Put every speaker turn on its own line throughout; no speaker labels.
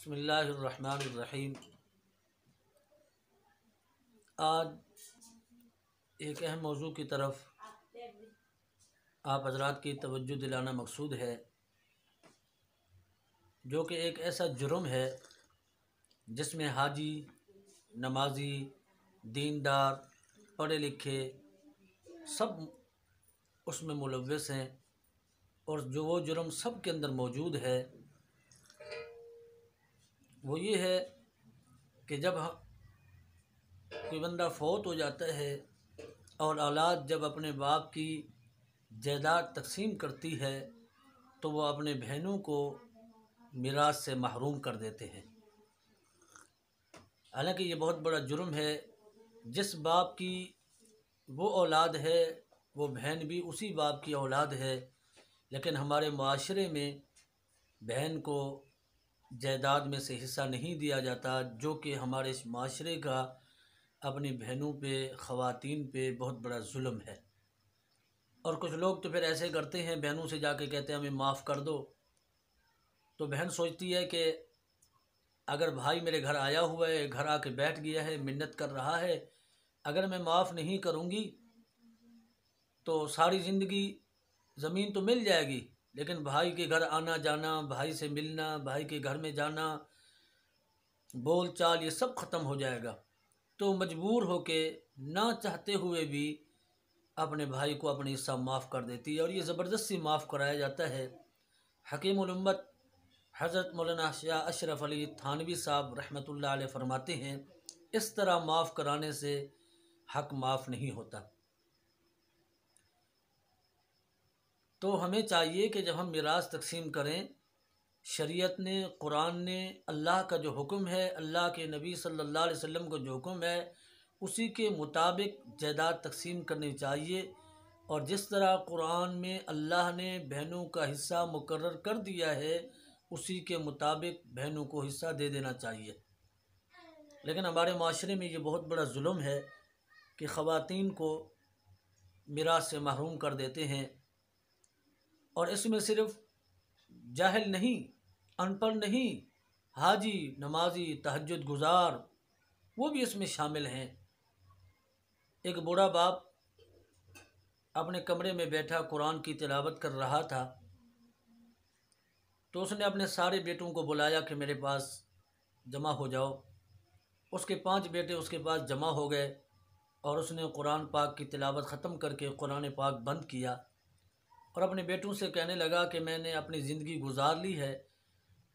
बिस्मिल्लाहिर्रहमानिर्रहीम। आज एक अहम मौजू की तरफ आप हज़रात की तवज्जो दिलाना मकसूद है, जो कि एक ऐसा जुर्म है जिसमें हाजी, नमाजी, दीनदार, पढ़े लिखे सब उसमें मुलव्वस हैं। और जो वो जुर्म सब के अंदर मौजूद है वो ये है कि जब कोई बंदा फौत हो जाता है और औलाद जब अपने बाप की जायदाद तकसीम करती है तो वो अपने बहनों को मिरास से महरूम कर देते हैं। हालांकि ये बहुत बड़ा जुर्म है। जिस बाप की वो औलाद है वो बहन भी उसी बाप की औलाद है, लेकिन हमारे माशरे में बहन को जायदाद में से हिस्सा नहीं दिया जाता, जो कि हमारे इस माशरे का अपनी बहनों पे, ख़वातीन पे बहुत बड़ा जुल्म है। और कुछ लोग तो फिर ऐसे करते हैं, बहनों से जाके कहते हैं हमें माफ़ कर दो। तो बहन सोचती है कि अगर भाई मेरे घर आया हुआ है, घर आके बैठ गया है, मिन्नत कर रहा है, अगर मैं माफ़ नहीं करूँगी तो सारी ज़िंदगी ज़मीन तो मिल जाएगी, लेकिन भाई के घर आना जाना, भाई से मिलना, भाई के घर में जाना, बोल चाल, ये सब ख़त्म हो जाएगा। तो मजबूर होके ना चाहते हुए भी अपने भाई को अपनी हिस्सा माफ़ कर देती है, और ये ज़बरदस्ती माफ़ कराया जाता है। हकीमुल उम्मत हज़रत मौलाना शाह अशरफ अली थानवी साहब रहमतुल्लाह अलैह फरमाते हैं, इस तरह माफ़ कराने से हक़ माफ़ नहीं होता। तो हमें चाहिए कि जब हम मिरास तकसीम करें, शरीयत ने, कुरान ने, अल्लाह का जो हुक्म है, अल्लाह के नबी सल्लल्लाहु अलैहि वसल्लम का जो हुक्म है, उसी के मुताबिक जायदाद तकसीम करनी चाहिए। और जिस तरह कुरान में अल्लाह ने बहनों का हिस्सा मुकर्रर कर दिया है, उसी के मुताबिक बहनों को हिस्सा दे देना चाहिए। लेकिन हमारे माशरे में ये बहुत बड़ा जुल्म है कि ख़वातीन को मिरास से महरूम कर देते हैं। और इसमें सिर्फ़ जाहिल नहीं, अनपढ़ नहीं, हाजी, नमाजी, तहज्जुद गुज़ार, वो भी इसमें शामिल हैं। एक बूढ़ा बाप अपने कमरे में बैठा कुरान की तिलावत कर रहा था, तो उसने अपने सारे बेटों को बुलाया कि मेरे पास जमा हो जाओ। उसके 5 बेटे उसके पास जमा हो गए और उसने कुरान पाक की तिलावत ख़त्म करके कुरान पाक बंद किया और अपने बेटों से कहने लगा कि मैंने अपनी ज़िंदगी गुजार ली है,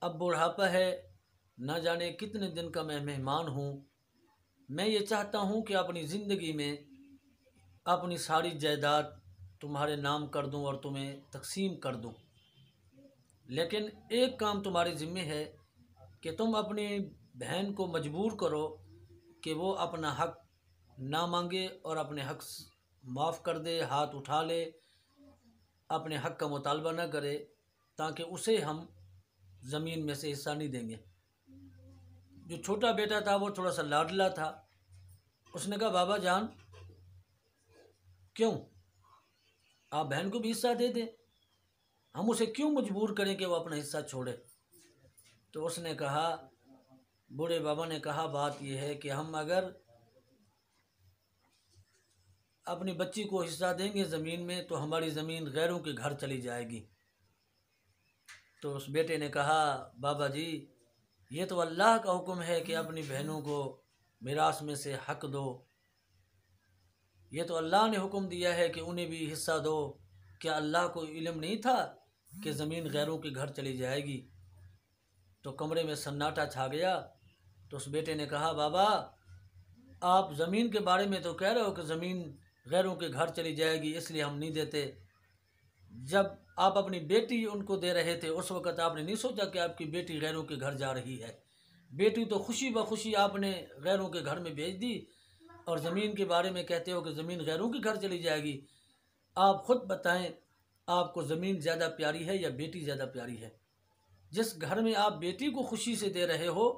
अब बुढ़ापा है, न जाने कितने दिन का मैं मेहमान हूँ। मैं ये चाहता हूँ कि अपनी ज़िंदगी में अपनी सारी जायदाद तुम्हारे नाम कर दूँ और तुम्हें तकसीम कर दूँ, लेकिन एक काम तुम्हारे ज़िम्मे है कि तुम अपनी बहन को मजबूर करो कि वो अपना हक़ ना मांगे और अपने हक़ माफ़ कर दे, हाथ उठा ले, अपने हक़ का मुतालबा ना करे, ताकि उसे हम ज़मीन में से हिस्सा नहीं देंगे। जो छोटा बेटा था वो थोड़ा सा लाडला था। उसने कहा बाबा जान, क्यों आप बहन को भी हिस्सा दे दें, हम उसे क्यों मजबूर करें कि वो अपना हिस्सा छोड़े। तो उसने कहा, बूढ़े बाबा ने कहा, बात यह है कि हम अगर अपनी बच्ची को हिस्सा देंगे ज़मीन में तो हमारी ज़मीन गैरों के घर चली जाएगी। तो उस बेटे ने कहा, बाबा जी ये तो अल्लाह का हुक्म है कि अपनी बहनों को मिरास में से हक़ दो, ये तो अल्लाह ने हुक्म दिया है कि उन्हें भी हिस्सा दो। क्या अल्लाह को इल्म नहीं था कि ज़मीन गैरों के घर चली जाएगी। तो कमरे में सन्नाटा छा गया। तो उस बेटे ने कहा, बाबा आप ज़मीन के बारे में तो कह रहे हो कि ज़मीन गैरों के घर चली जाएगी, इसलिए हम नहीं देते। जब आप अपनी बेटी उनको दे रहे थे उस वक़्त आपने नहीं सोचा कि आपकी बेटी गैरों के घर जा रही है। बेटी तो खुशी बखुशी आपने गैरों के घर में भेज दी, और ज़मीन के बारे में कहते हो कि ज़मीन गैरों के घर चली जाएगी। आप ख़ुद बताएं, आपको ज़मीन ज़्यादा प्यारी है या बेटी ज़्यादा प्यारी है। जिस घर में आप बेटी को खुशी से दे रहे हो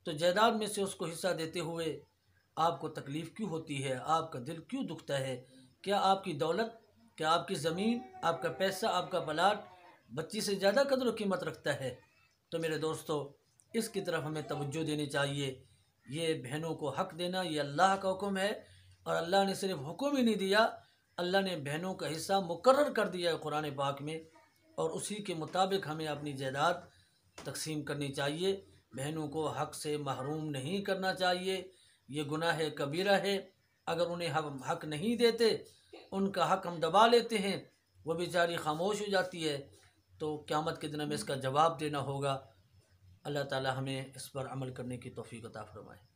तो जायदाद में से उसको हिस्सा देते हुए आपको तकलीफ़ क्यों होती है, आपका दिल क्यों दुखता है। क्या आपकी दौलत, क्या आपकी ज़मीन, आपका पैसा, आपका प्लाट बच्ची से ज़्यादा कदर व कीमत रखता है। तो मेरे दोस्तों, اس کی طرف ہمیں توجہ دینی چاہیے۔ یہ بہنوں کو حق دینا یہ اللہ کا حکم ہے، اور اللہ نے صرف حکم ہی نہیں دیا، اللہ نے بہنوں کا حصہ مقرر کر دیا ہے قرآن پاک میں، اور اسی کے مطابق ہمیں اپنی جائیداد تقسیم کرنی چاہیے۔ بہنوں کو حق سے محروم نہیں کرنا چاہیے، یہ گناہ کبیرہ ہے۔ اگر انہیں ہم حق نہیں دیتے، ان کا حق ہم دبا لیتے ہیں، وہ بیچاری خاموش ہو جاتی ہے، تو قیامت کے دن ہمیں اس کا جواب دینا ہوگا۔ اللہ تعالی ہمیں اس پر عمل کرنے کی توفیق عطا فرمائے۔